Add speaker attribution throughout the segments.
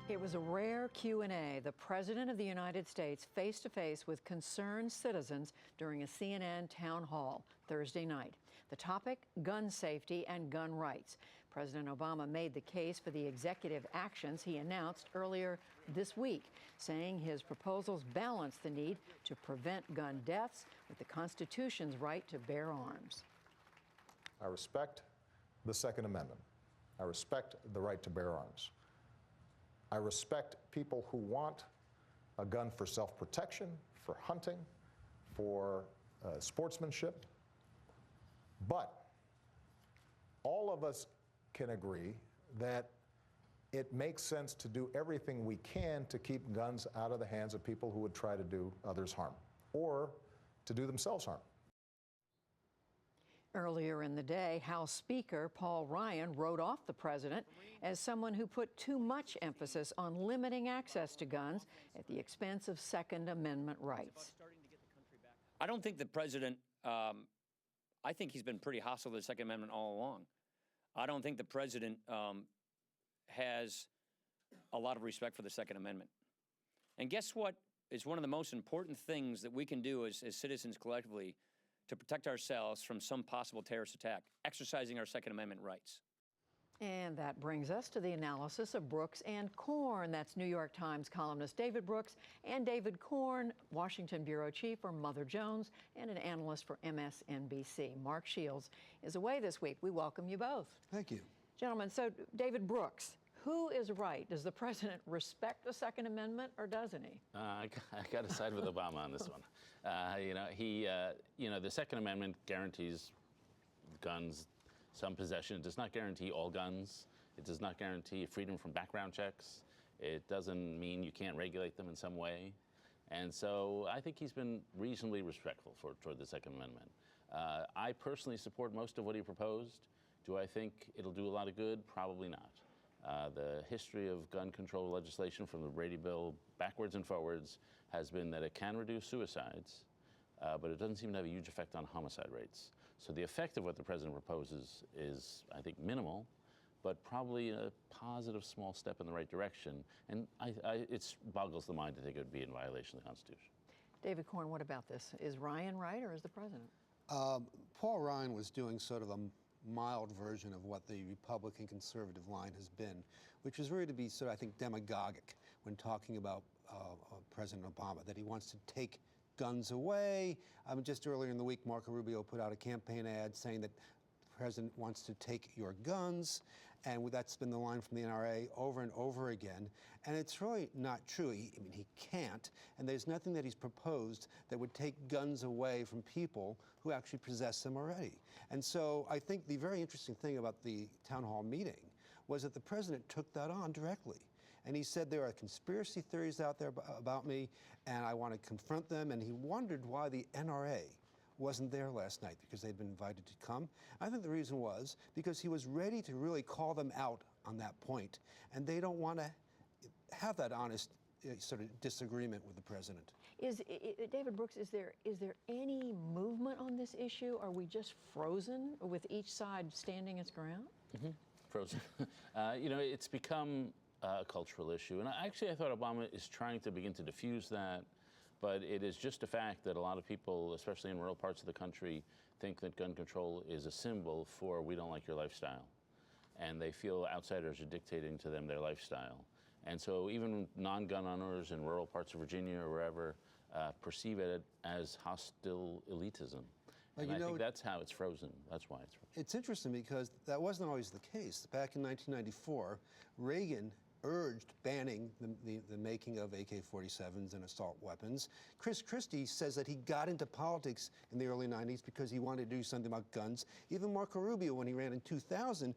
Speaker 1: It was a rare Q&A. The President of the United States face-to-face with concerned citizens during a CNN town hall Thursday night. The topic, gun safety and gun rights. President Obama made the case for the executive actions he announced earlier this week, saying his proposals balance the need to prevent gun deaths with the Constitution's right to bear arms.
Speaker 2: I respect the Second Amendment. I respect the right to bear arms. I respect people who want a gun for self-protection, for hunting, for sportsmanship. But all of us can agree that it makes sense to do everything we can to keep guns out of the hands of people who would try to do others harm or to do themselves harm.
Speaker 1: Earlier in the day, House Speaker Paul Ryan wrote off the president as someone who put too much emphasis on limiting access to guns at the expense of Second Amendment rights.
Speaker 3: I don't think the president, I think he's been pretty hostile to the Second Amendment all along. I don't think the president has a lot of respect for the Second Amendment. And guess what is one of the most important things that we can do as citizens collectively to protect ourselves from some possible terrorist attack? Exercising our Second Amendment rights.
Speaker 1: And that brings us to the analysis of Brooks and Korn. That's New York Times columnist David Brooks and David Korn, Washington bureau chief for Mother Jones and an analyst for MSNBC. Mark Shields is away this week. We welcome you both.
Speaker 4: Thank you.
Speaker 1: Gentlemen, so David Brooks, who is right? Does the president respect the Second Amendment, or doesn't he?
Speaker 5: I got to side with Obama on this one. The Second Amendment guarantees guns, some possession. It does not guarantee all guns. It does not guarantee freedom from background checks. It doesn't mean you can't regulate them in some way. And so I think he's been reasonably respectful toward the Second Amendment. I personally support most of what he proposed. Do I think it'll do a lot of good? Probably not. The history of gun control legislation from the Brady Bill backwards and forwards has been that it can reduce suicides, but it doesn't seem to have a huge effect on homicide rates. So the effect of what the president proposes is, I think, minimal, but probably a positive small step in the right direction. And it boggles the mind to think it would be in violation of the Constitution.
Speaker 1: David Korn, what about this? Is Ryan right, or is the president?
Speaker 4: Paul Ryan was doing sort of a mild version of what the Republican conservative line has been, which is really to be sort of, I think, demagogic when talking about President Obama, that he wants to take guns away. Just earlier in the week, Marco Rubio put out a campaign ad saying that the president wants to take your guns, and that's been the line from the NRA over and over again. And it's really not true. He can't, and there's nothing that he's proposed that would take guns away from people who actually possess them already. And so I think the very interesting thing about the town hall meeting was that the president took that on directly. And he said there are conspiracy theories out there about me, and I want to confront them. And he wondered why the NRA wasn't there last night, because they'd been invited to come. I think the reason was because he was ready to really call them out on that point, and they don't want to have that honest sort of disagreement with the president.
Speaker 1: David Brooks, is there any movement on this issue? Are we just frozen with each side standing its ground?
Speaker 5: Mm-hmm. Frozen. It's become a cultural issue, and I thought Obama is trying to begin to diffuse that. But it is just a fact that a lot of people, especially in rural parts of the country, think that gun control is a symbol for we don't like your lifestyle. And they feel outsiders are dictating to them their lifestyle. And so even non-gun owners in rural parts of Virginia or wherever perceive it as hostile elitism. And I think that's how it's frozen. That's why it's frozen.
Speaker 4: It's interesting because that wasn't always the case. Back in 1994, Reagan urged banning the making of AK-47s and assault weapons. Chris Christie says that he got into politics in the early 90s because he wanted to do something about guns. Even Marco Rubio, when he ran in 2000,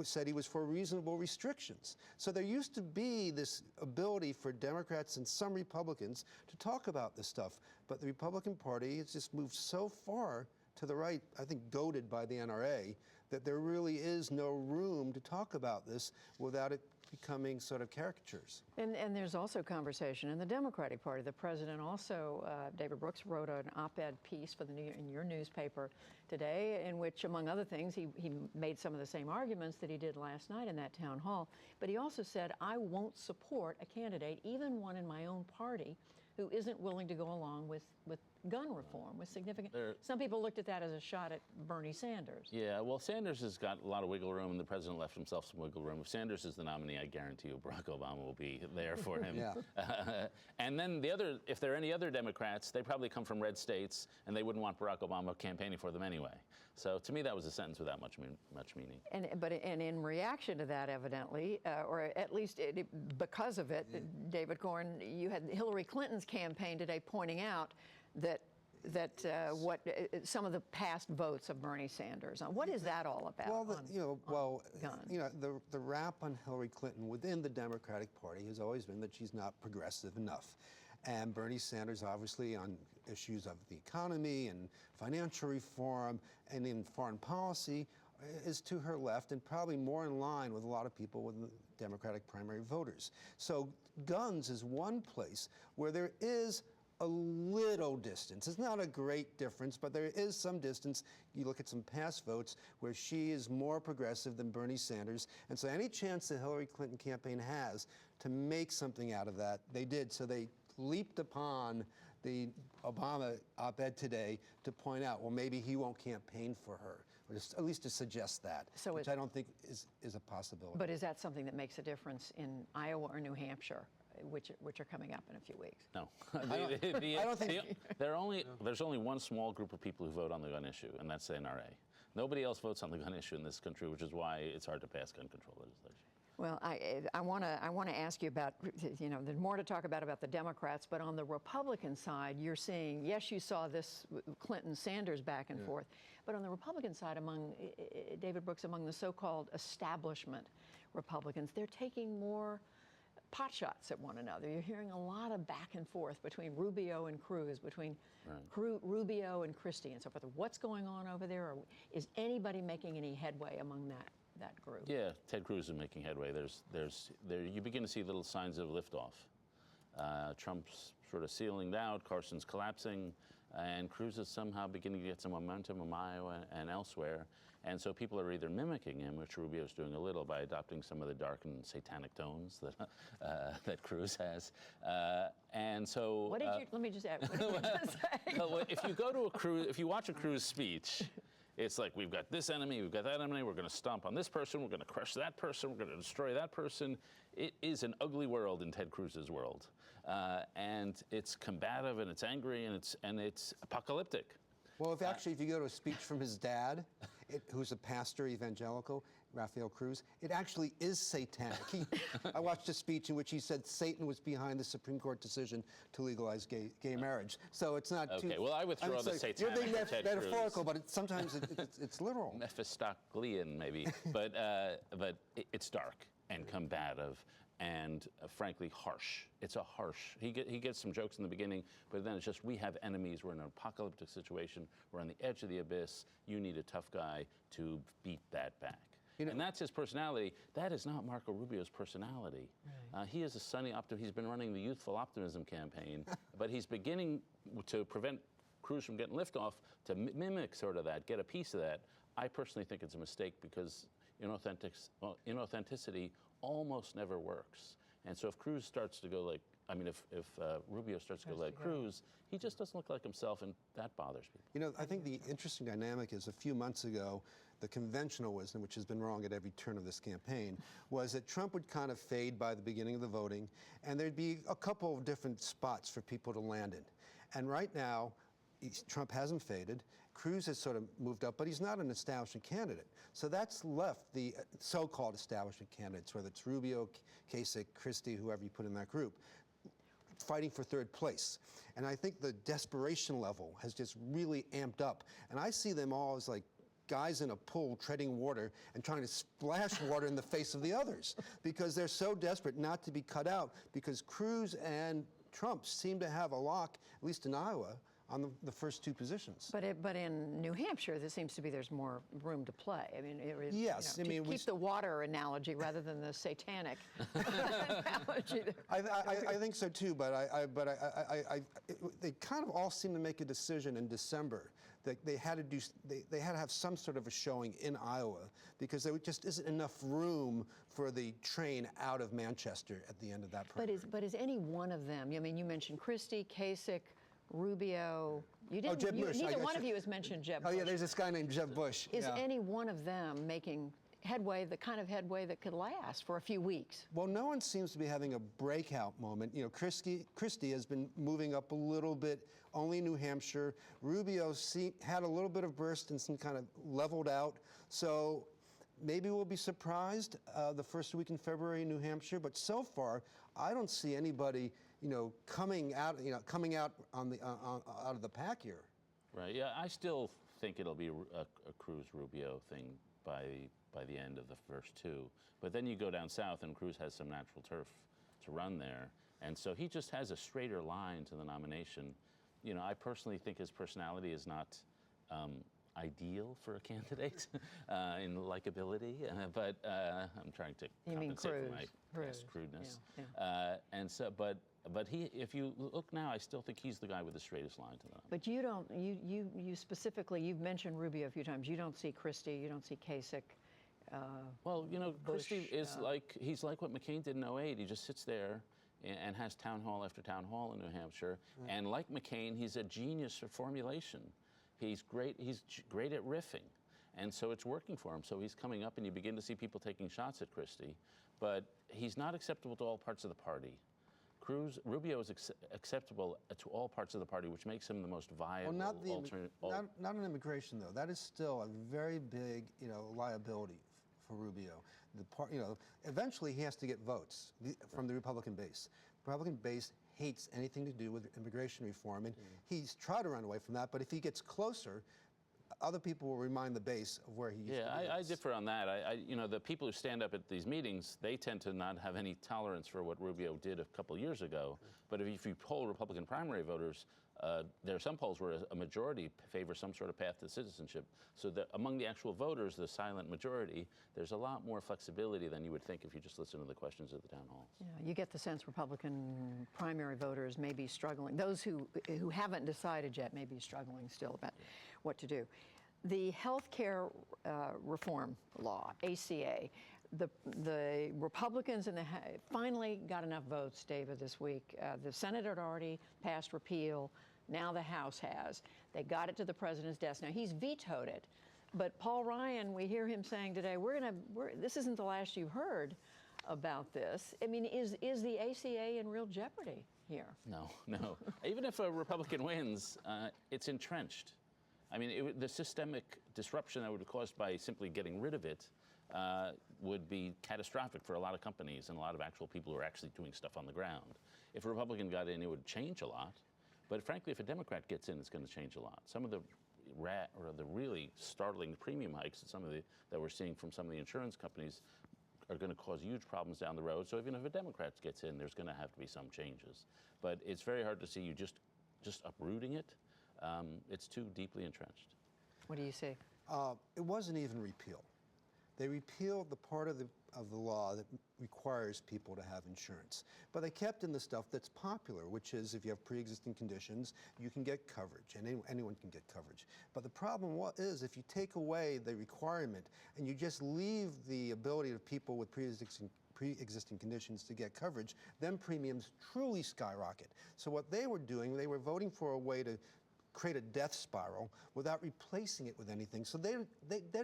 Speaker 4: said he was for reasonable restrictions. So there used to be this ability for Democrats and some Republicans to talk about this stuff. But the Republican Party has just moved so far to the right, I think goaded by the NRA, that there really is no room to talk about this without it becoming sort of caricatures.
Speaker 1: And there's also conversation in the Democratic Party. The president also, David Brooks, wrote an op-ed piece for in your newspaper today, in which, among other things, he made some of the same arguments that he did last night in that town hall. But he also said, I won't support a candidate, even one in my own party, who isn't willing to go along with gun reform, with significant. Some people looked at that as a shot at Bernie Sanders.
Speaker 5: Yeah, well, Sanders has got a lot of wiggle room, and the president left himself some wiggle room. If Sanders is the nominee, I guarantee you Barack Obama will be there for him.
Speaker 4: Yeah.
Speaker 5: And then if there are any other Democrats, they probably come from red states, and they wouldn't want Barack Obama campaigning for them anyway. So to me, that was a sentence without much meaning.
Speaker 1: And in reaction to that, evidently, or at least because of it, David Corn, you had Hillary Clinton's campaign today pointing out that what some of the past votes of Bernie Sanders on. What is that all about?
Speaker 4: Well,
Speaker 1: guns?
Speaker 4: The rap on Hillary Clinton within the Democratic Party has always been that she's not progressive enough. And Bernie Sanders, obviously, on issues of the economy and financial reform and in foreign policy, is to her left and probably more in line with a lot of people with the Democratic primary voters. So guns is one place where there is a little distance. It's not a great difference, but there is some distance. You look at some past votes where she is more progressive than Bernie Sanders. And so any chance the Hillary Clinton campaign has to make something out of that, they did. So they leaped upon the Obama op-ed today to point out, well, maybe he won't campaign for her, or just, at least to suggest that,
Speaker 1: So
Speaker 4: which I don't think is a possibility.
Speaker 1: But is that something that makes a difference in Iowa or New Hampshire, which are coming up in a few weeks?
Speaker 5: No.
Speaker 4: I don't think.
Speaker 5: There's only one small group of people who vote on the gun issue, and that's the NRA. Nobody else votes on the gun issue in this country, which is why it's hard to pass gun control legislation.
Speaker 1: Well, I want to ask you about, there's more to talk about the Democrats, but on the Republican side, you're seeing, yes, you saw this Clinton-Sanders back and forth, but on the Republican side, among David Brooks, among the so-called establishment Republicans, they're taking more pot shots at one another. You're hearing a lot of back and forth between Rubio and Cruz, between Rubio and Christie and so forth. What's going on over there? Or is anybody making any headway among that group?
Speaker 5: Yeah, Ted Cruz is making headway. You begin to see little signs of liftoff. Trump's sort of ceiling out, Carson's collapsing, and Cruz is somehow beginning to get some momentum in Iowa and elsewhere. And so people are either mimicking him, which Rubio's doing a little by adopting some of the dark and satanic tones that Cruz has. And so
Speaker 1: What did you? Let me just add. What did you just say?
Speaker 5: well, if you watch a Cruz speech, it's like, we've got this enemy, we've got that enemy, we're going to stomp on this person, we're going to crush that person, we're going to destroy that person. It is an ugly world in Ted Cruz's world. And it's combative, and it's angry, and it's apocalyptic.
Speaker 4: Well, if you go to a speech from his dad, who's a pastor, evangelical, Rafael Cruz, it actually is satanic. I watched a speech in which he said Satan was behind the Supreme Court decision to legalize gay marriage. So it's not too...
Speaker 5: Okay, well, I withdraw the satanic.
Speaker 4: You're being
Speaker 5: Ted
Speaker 4: metaphorical,
Speaker 5: Cruz.
Speaker 4: but sometimes it's literal.
Speaker 5: Mephistopheles, maybe. but it's dark and combative and frankly harsh. It's a harsh. He gets some jokes in the beginning, but then it's just, we have enemies. We're in an apocalyptic situation. We're on the edge of the abyss. You need a tough guy to beat that back. And that's his personality. That is not Marco Rubio's personality. Right. He is a sunny optimist. He's been running the Youthful Optimism campaign, but he's beginning to prevent Cruz from getting liftoff, to mimic sort of that, get a piece of that. I personally think it's a mistake because inauthenticity almost never works. And so if Cruz starts to go like, if Rubio starts to go like Cruz, he just doesn't look like himself, and that bothers people.
Speaker 4: I think the interesting dynamic is a few months ago, the conventional wisdom, which has been wrong at every turn of this campaign, was that Trump would kind of fade by the beginning of the voting, and there'd be a couple of different spots for people to land in. And right now, Trump hasn't faded. Cruz has sort of moved up, but he's not an establishment candidate. So that's left the so-called establishment candidates, whether it's Rubio, Kasich, Christie, whoever you put in that group, fighting for third place. And I think the desperation level has just really amped up. And I see them all as like guys in a pool treading water and trying to splash water in the face of the others because they're so desperate not to be cut out, because Cruz and Trump seem to have a lock, at least in Iowa, on the first two positions.
Speaker 1: But in New Hampshire, there seems to be there's more room to play. I mean,
Speaker 4: Yes,
Speaker 1: to
Speaker 4: I mean, we
Speaker 1: keep the water analogy rather than the satanic analogy.
Speaker 4: I think so too, but they kind of all seem to make a decision in December that they had to have some sort of a showing in Iowa because there just isn't enough room for the train out of Manchester at the end of that primary.
Speaker 1: But is any one of them? I mean, you mentioned Christie, Kasich, Rubio. You didn't.
Speaker 4: Jeb Bush.
Speaker 1: Neither one of you has mentioned Jeb Bush.
Speaker 4: Oh yeah, there's this guy named Jeb Bush.
Speaker 1: Is
Speaker 4: yeah.
Speaker 1: any one of them making headway, the kind of headway that could last for a few weeks?
Speaker 4: Well, no one seems to be having a breakout moment. You know, Christie has been moving up a little bit, only in New Hampshire. Rubio had a little bit of burst and some kind of leveled out. So maybe we'll be surprised the first week in February in New Hampshire. But so far, I don't see anybody, coming out on the out of the pack here.
Speaker 5: Right. Yeah, I still think it'll be a Cruz Rubio thing by the end of the first two. But then you go down south, and Cruz has some natural turf to run there, and so he just has a straighter line to the nomination. I personally think his personality is not ideal for a candidate in likability, but I'm trying to compensate for my past crudeness.
Speaker 1: Yeah.
Speaker 5: And so, but if you look now, I still think he's the guy with the straightest line to them.
Speaker 1: But you don't. You specifically. You've mentioned Rubio a few times. You don't see Christie. You don't see Kasich.
Speaker 5: Well, Christie
Speaker 1: Bush,
Speaker 5: is he's like what McCain did in 2008. He just sits there and has town hall after town hall in New Hampshire. And like McCain, he's a genius for formulation. He's great at riffing. And so it's working for him. So he's coming up, and you begin to see people taking shots at Christie. But he's not acceptable to all parts of the party. Rubio is acceptable to all parts of the party, which makes him the most viable alternate.
Speaker 4: Not on immigration, though. That is still a very big, liability for Rubio. Eventually he has to get votes from the Republican base. The Republican base hates anything to do with immigration reform, and he's tried to run away from that. But if he gets closer, other people will remind the base of where he used to be.
Speaker 5: Yeah, I differ on that. The people who stand up at these meetings, they tend to not have any tolerance for what Rubio did a couple of years ago. But if you poll Republican primary voters, there are some polls where a majority favor some sort of path to citizenship. So that among the actual voters, the silent majority, there's a lot more flexibility than you would think if you just listen to the questions at the town halls.
Speaker 1: Yeah, you get the sense Republican primary voters may be struggling. Those who haven't decided yet may be struggling still about what to do. The health care reform law, ACA, the Republicans finally got enough votes, David, this week. The Senate had already passed repeal. Now the House has. They got it to the president's desk. Now he's vetoed it. But Paul Ryan, we hear him saying today, this isn't the last you've heard about this. I mean, is the ACA in real jeopardy here?
Speaker 5: No. Even if a Republican wins, it's entrenched. I mean, the systemic disruption that would be caused by simply getting rid of it would be catastrophic for a lot of companies and a lot of actual people who are actually doing stuff on the ground. If a Republican got in, it would change a lot. But frankly, if a Democrat gets in, it's going to change a lot. Some of the really startling premium hikes that we're seeing from some of the insurance companies are going to cause huge problems down the road. So even if a Democrat gets in, there's going to have to be some changes. But it's very hard to see you just uprooting it. It's too deeply entrenched.
Speaker 1: What do you say?
Speaker 4: It wasn't even repeal. They repealed the part of the law that requires people to have insurance. But they kept in the stuff that's popular, which is if you have pre-existing conditions, you can get coverage, and anyone can get coverage. But the problem is if you take away the requirement and you just leave the ability of people with pre-existing conditions to get coverage, then premiums truly skyrocket. So what they were doing, they were voting for a way to create a death spiral without replacing it with anything. So they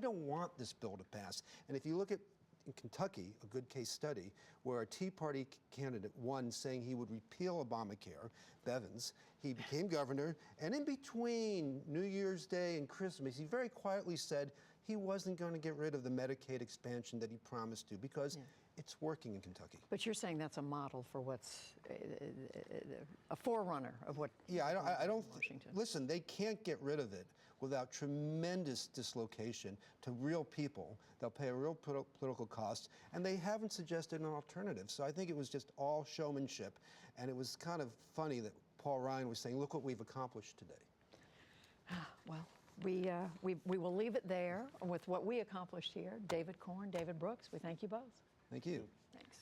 Speaker 4: don't want this bill to pass. And if you look at in Kentucky, a good case study, where a Tea Party candidate won saying he would repeal Obamacare, Bevins, he became governor, and in between New Year's Day and Christmas, he very quietly said he wasn't going to get rid of the Medicaid expansion that he promised to because it's working in Kentucky.
Speaker 1: But you're saying that's a model for what's a forerunner of what?
Speaker 4: Yeah, I don't.
Speaker 1: Washington.
Speaker 4: Listen, they can't get rid of it without tremendous dislocation to real people. They'll pay a real political cost, and they haven't suggested an alternative. So I think it was just all showmanship, and it was kind of funny that Paul Ryan was saying, "Look what we've accomplished today."
Speaker 1: Well, we will leave it there with what we accomplished here. David Corn, David Brooks, we thank you both.
Speaker 4: Thank you.
Speaker 1: Thanks.